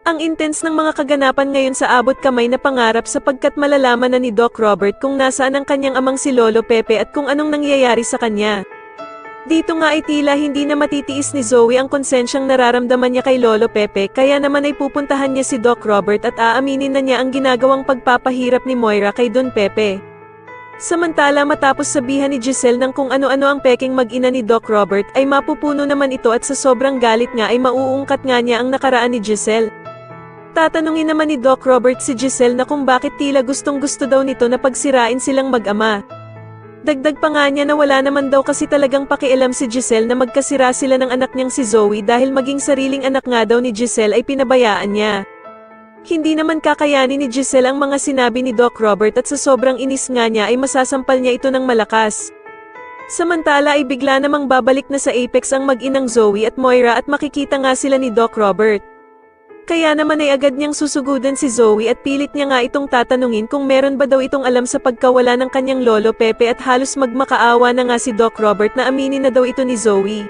Ang intense ng mga kaganapan ngayon sa abot kamay na pangarap sapagkat malalaman na ni Doc Robert kung nasaan ang kanyang amang si Lolo Pepe at kung anong nangyayari sa kanya. Dito nga ay tila hindi na matitiis ni Zoe ang konsensyang nararamdaman niya kay Lolo Pepe kaya naman ay pupuntahan niya si Doc Robert at aaminin na niya ang ginagawang pagpapahirap ni Moira kay Don Pepe. Samantala matapos sabihan ni Giselle ng kung ano-ano ang peking mag-ina ni Doc Robert ay mapupuno naman ito at sa sobrang galit nga ay mauungkat nga niya ang nakaraan ni Giselle. Tatanungin naman ni Doc Robert si Giselle na kung bakit tila gustong-gusto daw nito na pagsirain silang mag-ama. Dagdag pa nga niya na wala naman daw kasi talagang pakialam si Giselle na magkasira sila ng anak niyang si Zoe dahil maging sariling anak nga daw ni Giselle ay pinabayaan niya. Hindi naman kakayanin ni Giselle ang mga sinabi ni Doc Robert at sa sobrang inis nga niya ay masasampal niya ito ng malakas. Samantala ay bigla namang babalik na sa Apex ang mag-inang Zoe at Moira at makikita nga sila ni Doc Robert. Kaya naman ay agad niyang susugudan si Zoe at pilit niya nga itong tatanungin kung meron ba daw itong alam sa pagkawala ng kanyang Lolo Pepe at halos magmakaawa na nga si Doc Robert na aminin na daw ito ni Zoe.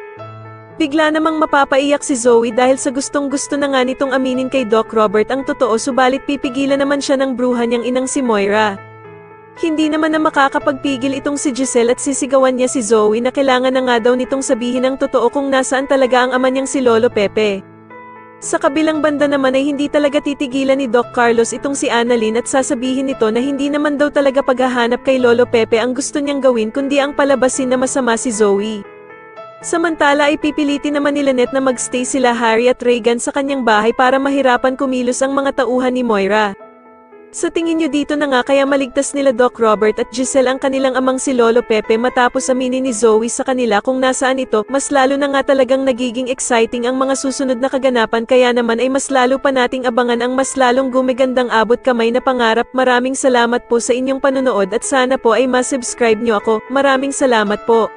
Bigla namang mapapaiyak si Zoe dahil sa gustong-gusto na nga nitong aminin kay Doc Robert ang totoo subalit pipigilan naman siya ng bruha niyang inang si Moira. Hindi naman na makakapagpigil itong si Giselle at sisigawan niya si Zoe na kailangan na nga daw nitong sabihin ang totoo kung nasaan talaga ang ama niyang si Lolo Pepe. Sa kabilang banda naman ay hindi talaga titigilan ni Doc Carlos itong si Annalyn at sasabihin nito na hindi naman daw talaga paghahanap kay Lolo Pepe ang gusto niyang gawin kundi ang palabasin na masama si Zoe. Samantala ay pipilitin naman ni Lynette na magstay sila Harry at Regan sa kanyang bahay para mahirapan kumilos ang mga tauhan ni Moira. Sa tingin niyo dito na nga kaya maligtas nila Doc Robert at Giselle ang kanilang amang si Lolo Pepe matapos aminin ni Zoe sa kanila kung nasaan ito, mas lalo na nga talagang nagiging exciting ang mga susunod na kaganapan kaya naman ay mas lalo pa nating abangan ang mas lalong gumigandang abot kamay na pangarap. Maraming salamat po sa inyong panonood at sana po ay ma-subscribe niyo ako. Maraming salamat po.